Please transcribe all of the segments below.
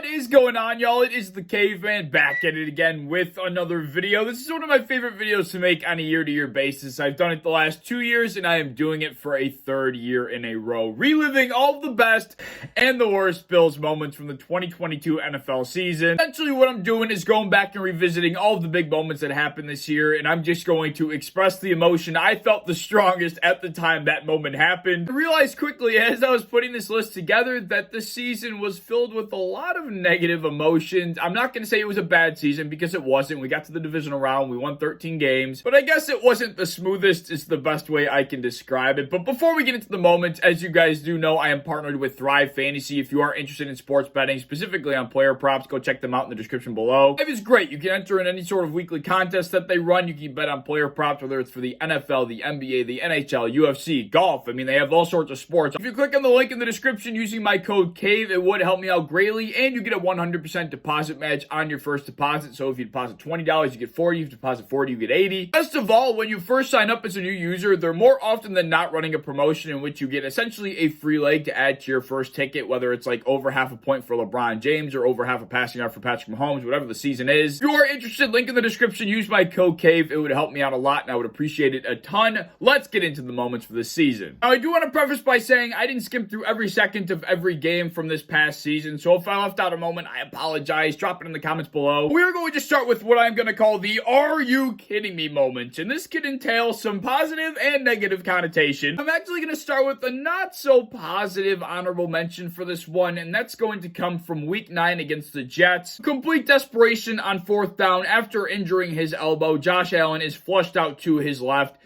What is going on, y'all? It is the Caveman back at it again with another video. This is one of my favorite videos to make on a year-to-year basis. I've done it the last 2 years, and I am doing it for a third year in a row, reliving all of the best and the worst Bills moments from the 2022 NFL season. Essentially, what I'm doing is going back and revisiting all of the big moments that happened this year, and I'm just going to express the emotion I felt the strongest at the time that moment happened. I realized quickly as I was putting this list together that the season was filled with a lot of negative emotions. I'm not going to say it was a bad season because it wasn't. We got to the divisional round. We won 13 games. But I guess it wasn't the smoothest is the best way I can describe it. But before we get into the moments, as you guys do know, I am partnered with Thrive Fantasy. If you are interested in sports betting, specifically on player props, go check them out in the description below. Thrive is great. You can enter in any sort of weekly contest that they run. You can bet on player props, whether it's for the NFL, the NBA, the NHL, UFC, golf. I mean, they have all sorts of sports. If you click on the link in the description using my code CAVE, it would help me out greatly, and you get a 100% deposit match on your first deposit. So if you deposit $20, you get $40. If you deposit $40, you get $80. Best of all, when you first sign up as a new user, they're more often than not running a promotion in which you get essentially a free leg to add to your first ticket, whether it's like over half a point for LeBron James or over half a passing yard for Patrick Mahomes, whatever the season is. If you are interested, link in the description. Use my code CAVE. It would help me out a lot, and I would appreciate it a ton. Let's get into the moments for this season. Now, I do want to preface by saying I didn't skim through every second of every game from this past season, so if I left out a moment, I apologize. Drop it in the comments below. We're going to start with what I'm going to call the "Are you kidding me" moment, and this could entail some positive and negative connotation. I'm actually going to start with a not so positive honorable mention for this one, and that's going to come from week 9 against the Jets. Complete desperation on 4th down after injuring his elbow. Josh Allen is flushed out to his left,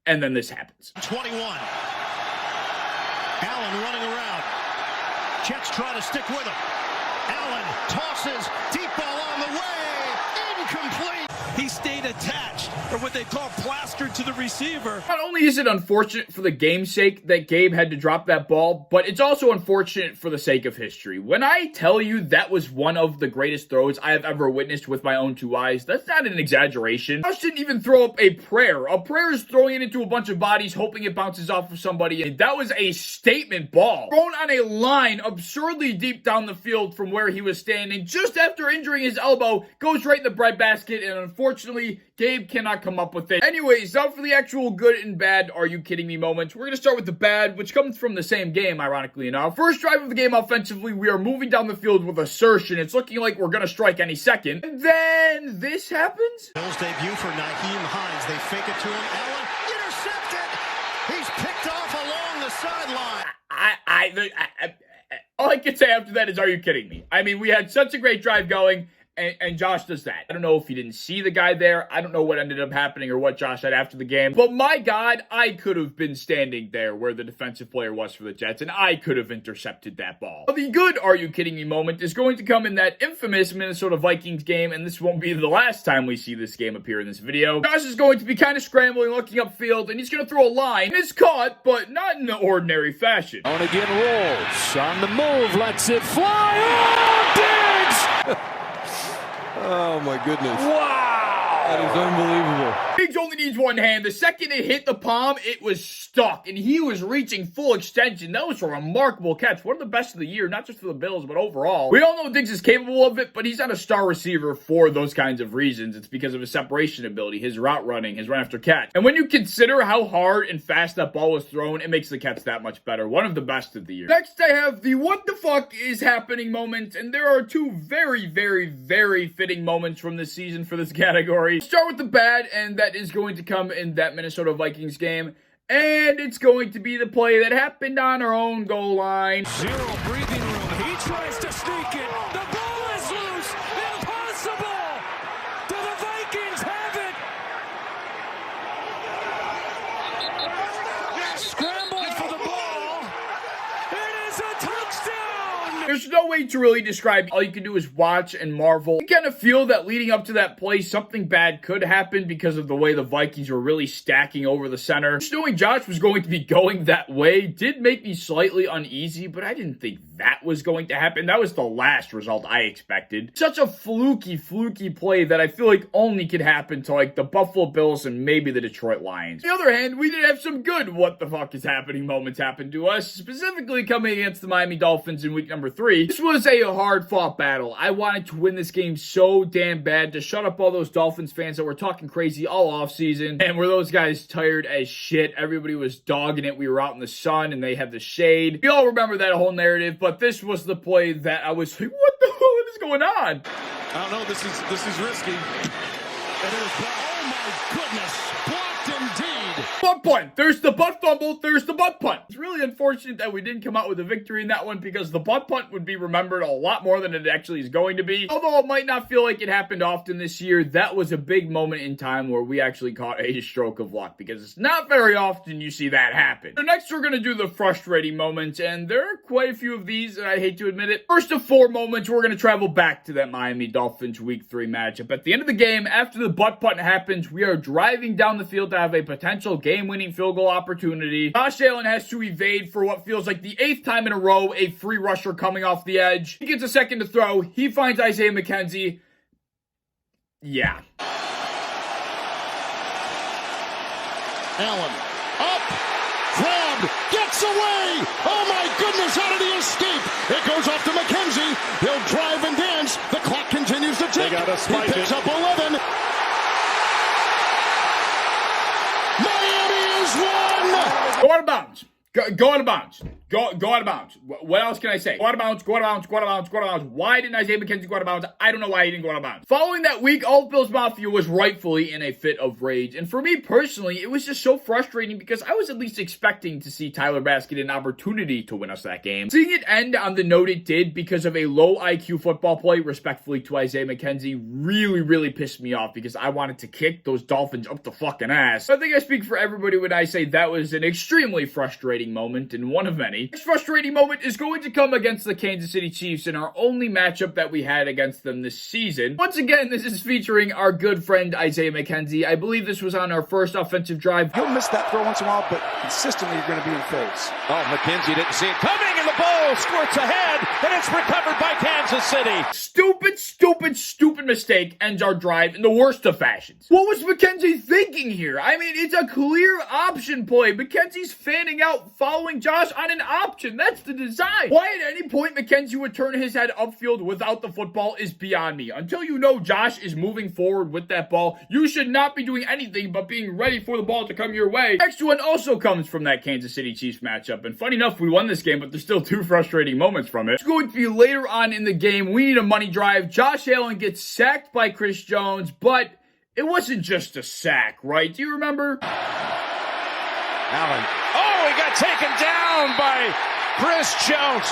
and then this happens. 21. Allen running around. Jets trying to stick with him. Allen tosses, deep ball on the way, incomplete. He stayed attached, or what they call plastered to the receiver. Not only is it unfortunate for the game's sake that Gabe had to drop that ball, but it's also unfortunate for the sake of history. When I tell you that was one of the greatest throws I have ever witnessed with my own 2 eyes, that's not an exaggeration. Josh didn't even throw up a prayer. A prayer is throwing it into a bunch of bodies, hoping it bounces off of somebody, and that was a statement ball. Thrown on a line absurdly deep down the field from where he was standing, just after injuring his elbow, goes right in the breadbasket, and unfortunately, Gabe cannot come up with it. Anyways, now for the actual good and bad "are you kidding me" moments. We're going to start with the bad, which comes from the same game, ironically enough. First drive of the game offensively, we are moving down the field with assertion. It's looking like we're going to strike any second. And then this happens. Bill's debut for Nyheim Hines. They fake it to him. Allen intercepted. He's picked off along the sideline. All I can say after that is, are you kidding me? I mean, we had such a great drive going, and Josh does that. I don't know if he didn't see the guy there. I don't know what ended up happening or what Josh said after the game. But my God, I could have been standing there where the defensive player was for the Jets, and I could have intercepted that ball. But the good "are you kidding me" moment is going to come in that infamous Minnesota Vikings game, and this won't be the last time we see this game appear in this video. Josh is going to be kind of scrambling, looking upfield, and he's going to throw a line. It's caught, but not in the ordinary fashion. On again rolls. On the move, lets it fly. Oh, Diggs! Oh, my goodness. Wow! That is unbelievable. Diggs only needs one hand. The second it hit the palm, it was stuck, and he was reaching full extension. That was a remarkable catch. One of the best of the year, not just for the Bills, but overall. We all know Diggs is capable of it, but he's not a star receiver for those kinds of reasons. It's because of his separation ability, his route running, his run after catch. And when you consider how hard and fast that ball was thrown, it makes the catch that much better. One of the best of the year. Next, I have the "what the fuck is happening" moment, and there are 2 very, very, very fitting moments from this season for this category. Start with the bad, and that is going to come in that Minnesota Vikings game, and it's going to be the play that happened on our own goal line. Zero breathing room. He tries to sneak it. The ball is loose. Impossible. Do the Vikings have it? Scrambled for the ball. It is a touchdown. There's no way to really describe. All you can do is watch and marvel. You kind of feel that leading up to that play, something bad could happen because of the way the Vikings were really stacking over the center. Just knowing Josh was going to be going that way did make me slightly uneasy, but I didn't think that was going to happen. That was the last result I expected. Such a fluky play that I feel like only could happen to like the Buffalo Bills and maybe the Detroit Lions. On the other hand, we did have some good "what the fuck is happening" moments happen to us, specifically coming against the Miami Dolphins in week number 3. This was a hard-fought battle. I wanted to win this game so damn bad to shut up all those Dolphins fans that were talking crazy all offseason. And were those guys tired as shit? Everybody was dogging it. We were out in the sun and they had the shade. We all remember that whole narrative, but this was the play that I was like, what the hell is going on? I don't know, this is risky. It is, oh my goodness, blocked indeed. Butt punt. There's the butt fumble. There's the butt punt. It's really unfortunate that we didn't come out with a victory in that one because the butt punt would be remembered a lot more than it actually is going to be. Although it might not feel like it happened often this year, that was a big moment in time where we actually caught a stroke of luck because it's not very often you see that happen. So next we're going to do the frustrating moments, and there are quite a few of these, and I hate to admit it. First of 4 moments, we're going to travel back to that Miami Dolphins Week 3 matchup. At the end of the game, after the butt punt happens, we are driving down the field to have a potential game-winning field goal opportunity. Josh Allen has to evade for what feels like the 8th time in a row a free rusher coming off the edge. He gets a second to throw. He finds Isaiah McKenzie. Yeah. Allen, up, grabbed, gets away. Oh my goodness, how did he escape? It goes off to McKenzie. He'll drive and dance. The clock continues to tick. They gotta spike. He picks up 11. Miami is one. Go out of bounds. Go out of bounds. Go out of bounds. What else can I say? Go out of bounds, go out of bounds, go out of bounds, go out of bounds. Why didn't Isaiah McKenzie go out of bounds? I don't know why he didn't go out of bounds. Following that week, all of BillsMafia was rightfully in a fit of rage. And for me personally, it was just so frustrating because I was at least expecting to see Tyler Bass get an opportunity to win us that game. Seeing it end on the note it did because of a low IQ football play, respectfully to Isaiah McKenzie, really pissed me off because I wanted to kick those Dolphins up the fucking ass. I think I speak for everybody when I say that was an extremely frustrating moment and one of many. This frustrating moment is going to come against the Kansas City Chiefs in our only matchup that we had against them this season. Once again, this is featuring our good friend Isaiah McKenzie. I believe this was on our first offensive drive. You'll miss that throw once in a while, but consistently you're going to be in phase. Oh, McKenzie didn't see it coming, and the ball squirts ahead, and it's recovered by Kansas City. Stupid mistake ends our drive in the worst of fashions. What was McKenzie thinking here? I mean, it's a clear option play. McKenzie's fanning out, following Josh on an option. That's the design. Why at any point McKenzie would turn his head upfield without the football is beyond me. Until you know Josh is moving forward with that ball, you should not be doing anything but being ready for the ball to come your way. Next one also comes from that Kansas City Chiefs matchup. And funny enough, we won this game, but there's still 2 frustrating moments from it. It's going to be later on in the game. We need a money drive. Josh Allen gets sacked by Chris Jones, but it wasn't just a sack, right? Do you remember? Allen. Oh, he got taken down by Chris Jones.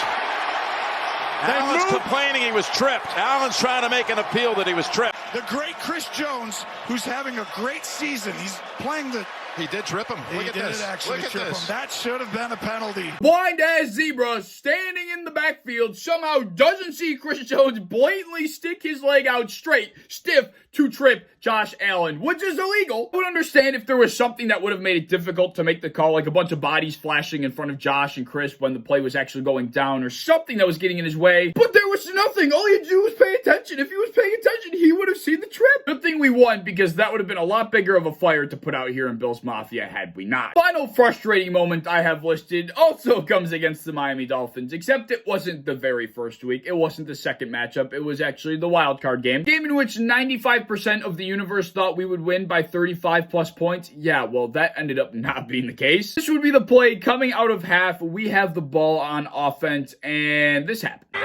Allen's complaining he was tripped. Allen's trying to make an appeal that he was tripped. The great Chris Jones, who's having a great season. He's playing the... He did trip him. Look at this. Actually Look at trip this. him. That should have been a penalty. Blind ass zebra standing in the backfield somehow doesn't see Chris Jones blatantly stick his leg out straight, stiff, to trip Josh Allen, which is illegal. I would understand if there was something that would have made it difficult to make the call, like a bunch of bodies flashing in front of Josh and Chris when the play was actually going down, or something that was getting in his way. But there was nothing. All he had to do was pay attention. If he was paying attention, he would have seen the trip. Good thing we won, because that would have been a lot bigger of a fire to put out here in BillsMafia had we not. Final frustrating moment I have listed also comes against the Miami Dolphins, except it wasn't the very first week. It wasn't the second matchup. It was actually the wild card game. Game in which 95% of the universe thought we would win by 35 plus points. Yeah, well, that ended up not being the case. This would be the play coming out of half. We have the ball on offense, and this happened. Oh,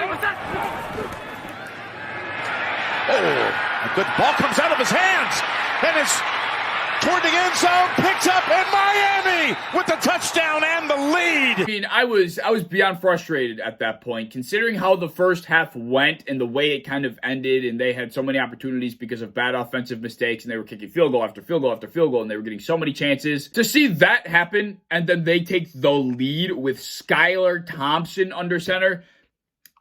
a good ball comes out of his hands, and it's toward the end zone, picked up, and Miami with the touchdown and the lead. I mean, I was beyond frustrated at that point, considering how the first half went and the way it kind of ended, and they had so many opportunities because of bad offensive mistakes, and they were kicking field goal after field goal after field goal, and they were getting so many chances. To see that happen, and then they take the lead with Skylar Thompson under center,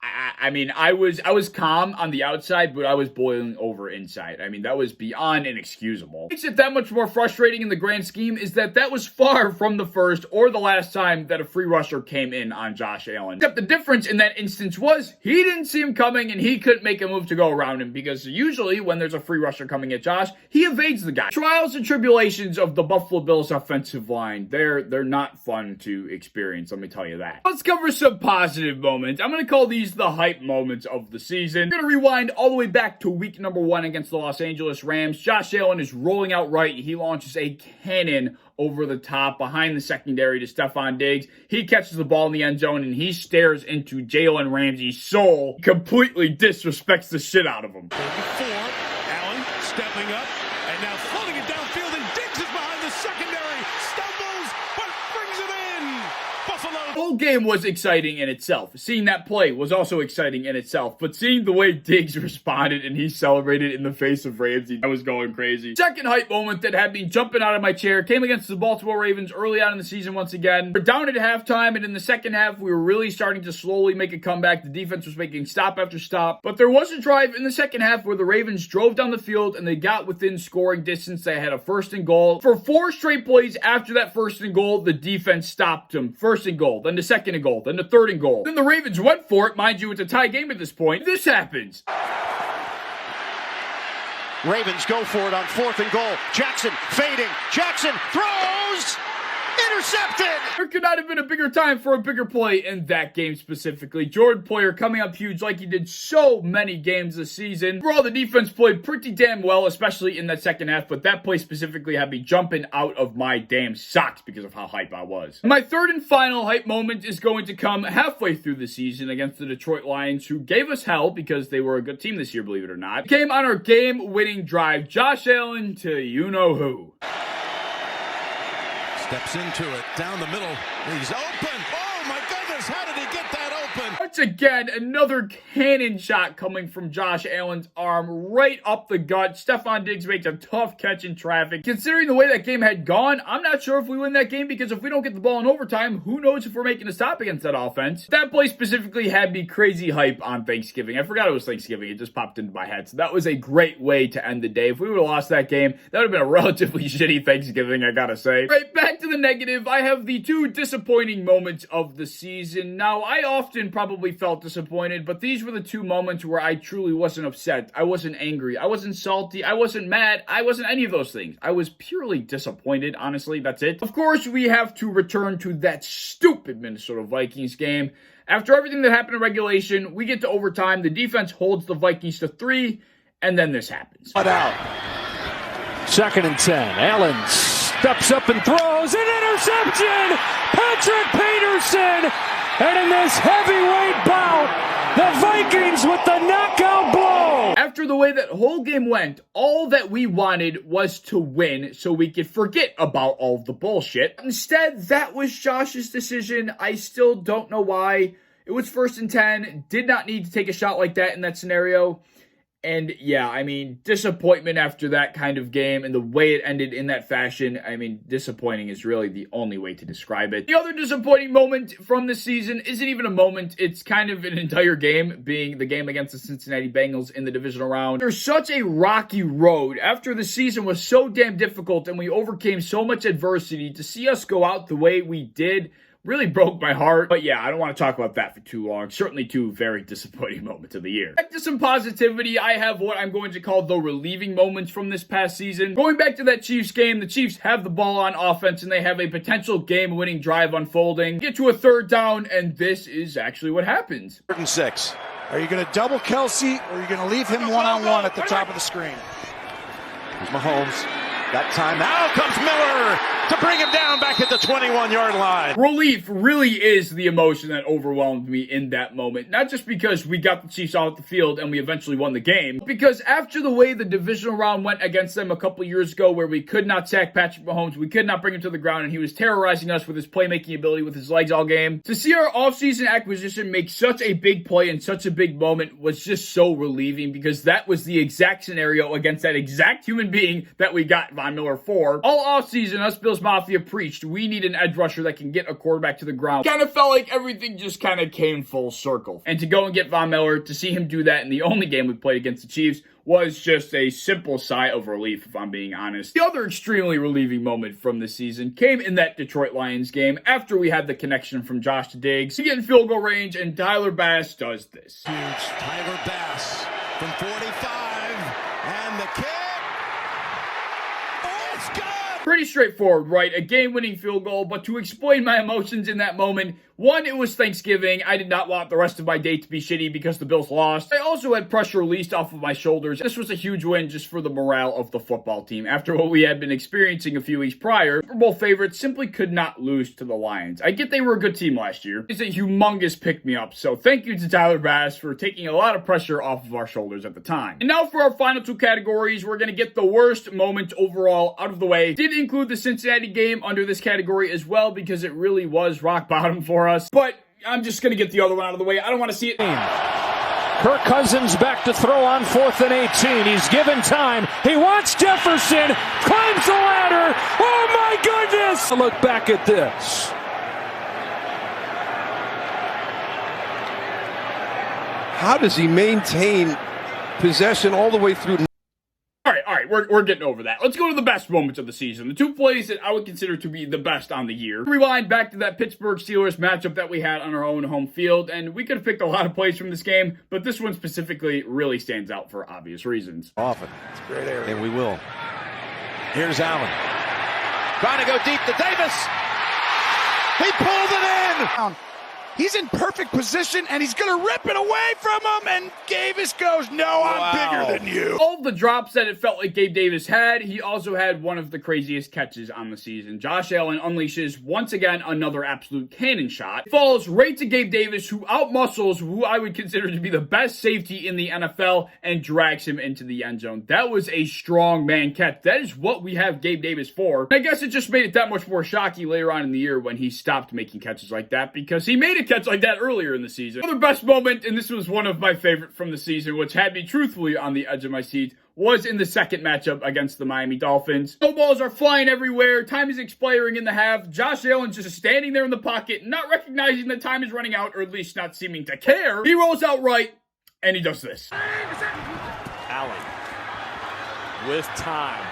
I mean, I was calm on the outside, but I was boiling over inside. I mean, that was beyond inexcusable. What makes it that much more frustrating in the grand scheme is that was far from the first or the last time that a free rusher came in on Josh Allen. Except the difference in that instance was he didn't see him coming and he couldn't make a move to go around him, because usually when there's a free rusher coming at Josh, he evades the guy. Trials and tribulations of the Buffalo Bills offensive line, they're not fun to experience, let me tell you that. Let's cover some positive moments. I'm going to call these is the hype moments of the season. We're going to rewind all the way back to week number 1 against the Los Angeles Rams. Josh Allen is rolling out right. He launches a cannon over the top behind the secondary to Stephon Diggs. He catches the ball in the end zone and he stares into Jalen Ramsey's soul. Completely disrespects the shit out of him. 34, Allen stepping up and now floating it downfield, and Diggs is behind the secondary. Stumbles, but brings it in. Buffalo. The whole game was exciting in itself. Seeing that play was also exciting in itself. But seeing the way Diggs responded and he celebrated in the face of Ramsey, I was going crazy. Second hype moment that had me jumping out of my chair came against the Baltimore Ravens early on in the season once again. We're down at halftime, and in the second half, we were really starting to slowly make a comeback. The defense was making stop after stop. But there was a drive in the second half where the Ravens drove down the field and they got within scoring distance. They had a 1st and goal. For 4 straight plays after that 1st and goal, the defense stopped them. 1st and goal, then the 2nd and goal, then the 3rd and goal. Then the Ravens went for it. Mind you, it's a tie game at this point. This happens. Ravens go for it on 4th and goal. Jackson fading. Jackson throws. Intercepted. There could not have been a bigger time for a bigger play in that game specifically. Jordan Poyer coming up huge like he did so many games this season. Overall, the defense played pretty damn well, especially in that second half, but that play specifically had me jumping out of my damn socks because of how hype I was. My third and final hype moment is going to come halfway through the season against the Detroit Lions, who gave us hell because they were a good team this year, believe it or not. It came on our game-winning drive. Josh Allen to you-know-who. Steps into it, down the middle. He's open. Oh my goodness, how did he get that open? Once again, another cannon shot coming from Josh Allen's arm right up the gut. Stephon Diggs makes a tough catch in traffic. Considering the way that game had gone, I'm not sure if we win that game, because if we don't get the ball in overtime, who knows if we're making a stop against that offense. That play specifically had me crazy hype on Thanksgiving. I forgot it was Thanksgiving. It just popped into my head. So that was a great way to end the day. If we would have lost that game, that would have been a relatively shitty Thanksgiving, I gotta say. Right, back to the negative. I have the 2 disappointing moments of the season. Now, I often probably felt disappointed, but these were the 2 moments where I truly wasn't upset. I wasn't angry. I wasn't salty. I wasn't mad. I wasn't any of those things. I was purely disappointed, honestly. That's it. Of course, we have to return to that stupid Minnesota Vikings game. After everything that happened in regulation, we get to overtime. The defense holds the Vikings to 3, and then this happens. Out. 2nd and 10. Allen steps up and throws an interception. Patrick Peterson. And in this heavyweight bout, the Vikings with the knockout blow. After the way that whole game went, all that we wanted was to win so we could forget about all of the bullshit. Instead, that was Josh's decision. I still don't know why. It was 1st and 10. Did not need to take a shot like that in that scenario. And yeah, I mean, disappointment after that kind of game and the way it ended in that fashion. I mean, disappointing is really the only way to describe it. The other disappointing moment from this season isn't even a moment. It's kind of an entire game, being the game against the Cincinnati Bengals in the divisional round. There's such a rocky road after the season was so damn difficult and we overcame so much adversity. To see us go out the way we did really broke my heart. But yeah, I don't want to talk about that for too long. Certainly 2 very disappointing moments of the year. Back to some positivity, I have what I'm going to call the relieving moments from this past season. Going back to that Chiefs game, the Chiefs have the ball on offense and they have a potential game-winning drive unfolding. Get to a 3rd down, and this is actually what happens. 3rd and 6. Are you going to double Kelsey, or are you going to leave him one-on-one at the top of the screen? Here's Mahomes. Got time. Now comes Miller to bring him down back at the 21-yard line. Relief really is the emotion that overwhelmed me in that moment. Not just because we got the Chiefs off the field and we eventually won the game, but because after the way the divisional round went against them a couple years ago, where we could not sack Patrick Mahomes, we could not bring him to the ground, and he was terrorizing us with his playmaking ability with his legs all game. To see our offseason acquisition make such a big play in such a big moment was just so relieving, because that was the exact scenario against that exact human being that we got Von Miller for. All offseason, us BillsMafia preached we need an edge rusher that can get a quarterback to the ground. Kind of felt like everything just kind of came full circle. And to go and get Von Miller, to see him do that in the only game we played against the Chiefs, was just a simple sigh of relief, if I'm being honest. The other extremely relieving moment from this season came in that Detroit Lions game after we had the connection from Josh to Diggs. We get in field goal range, and Tyler Bass does this. Huge Tyler Bass from 45, and the kick. Oh, it's good! Pretty straightforward, right? A game-winning field goal, but to explain my emotions in that moment, one, it was Thanksgiving. I did not want the rest of my day to be shitty because the Bills lost. I also had pressure released off of my shoulders. This was a huge win just for the morale of the football team. After what we had been experiencing a few weeks prior, Super Bowl favorites simply could not lose to the Lions. I get they were a good team last year. It's a humongous pick-me-up, so thank you to Tyler Bass for taking a lot of pressure off of our shoulders at the time. And now for our final two categories, we're going to get the worst moment overall out of the way. Did include the Cincinnati game under this category as well because it really was rock bottom for us. But I'm just going to get the other one out of the way. I don't want to see it. Kirk Cousins back to throw on 4th and 18. He's given time. He wants Jefferson. Climbs the ladder. Oh my goodness! Look back at this. How does he maintain possession all the way through? All right, we're getting over that. Let's go to the best moments of the season. The two plays that I would consider to be the best on the year. Rewind back to that Pittsburgh Steelers matchup that we had on our own home field, and we could have picked a lot of plays from this game, but this one specifically really stands out for obvious reasons. Often. It's a great area. And we will. Here's Allen. Trying to go deep to Davis. He pulled it in. He's in perfect position, and he's going to rip it away from him, and Davis goes, no, I'm bigger than you. All of the drops that it felt like Gabe Davis had, he also had one of the craziest catches on the season. Josh Allen unleashes, once again, another absolute cannon shot. Falls right to Gabe Davis, who outmuscles who I would consider to be the best safety in the NFL, and drags him into the end zone. That was a strong man catch. That is what we have Gabe Davis for. I guess it just made it that much more shocking later on in the year when he stopped making catches like that, because he made a catch like that earlier in the season. Another best moment, and this was one of my favorite from the season, which had me truthfully on the edge of my seat, was in the second matchup against the Miami Dolphins. Snowballs are flying everywhere. Time is expiring in the half. Josh Allen just standing there in the pocket, not recognizing that time is running out, or at least not seeming to care. He rolls out right, and he does this. Allen with time.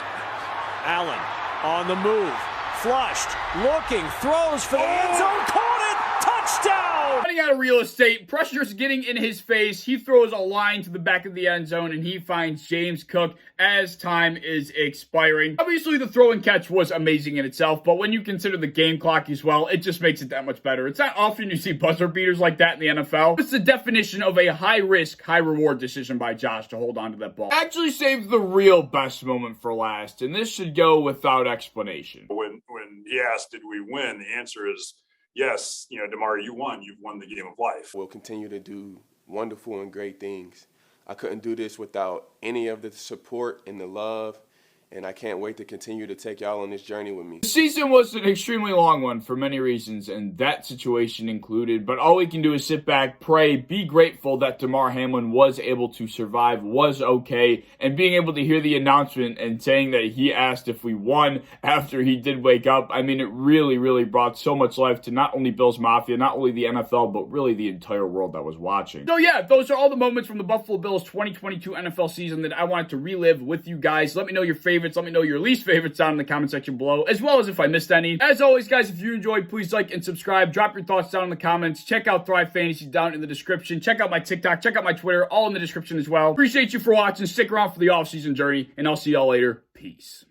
Allen on the move. Flushed. Looking. Throws for the end zone. Caught it. Touchdown! Running out of real estate, pressure's getting in his face. He throws a line to the back of the end zone, and he finds James Cook as time is expiring. Obviously, the throw and catch was amazing in itself, but when you consider the game clock as well, it just makes it that much better. It's not often you see buzzer beaters like that in the NFL. It's the definition of a high-risk, high-reward decision by Josh to hold on to that ball. Actually saved the real best moment for last, and this should go without explanation. When he asked, did we win? The answer is, yes, Damar, you won. You've won the game of life. We'll continue to do wonderful and great things. I couldn't do this without any of the support and the love, and I can't wait to continue to take y'all on this journey with me. The season was an extremely long one for many reasons, and that situation included, but all we can do is sit back, pray, be grateful that Damar Hamlin was able to survive, was okay, and being able to hear the announcement and saying that he asked if we won after he did wake up. I mean, it really, really brought so much life to not only BillsMafia, not only the NFL, but really the entire world that was watching. So yeah, those are all the moments from the Buffalo Bills 2022 NFL season that I wanted to relive with you guys. Let me know your favorites. Let me know your least favorites down in the comment section below, as well as if I missed any. As always, guys, if you enjoyed, please like and subscribe. Drop your thoughts down in the comments. Check out Thrive Fantasy down in the description. Check out my TikTok. Check out my Twitter. All in the description as well. Appreciate you for watching. Stick around for the off-season journey, and I'll see y'all later. Peace.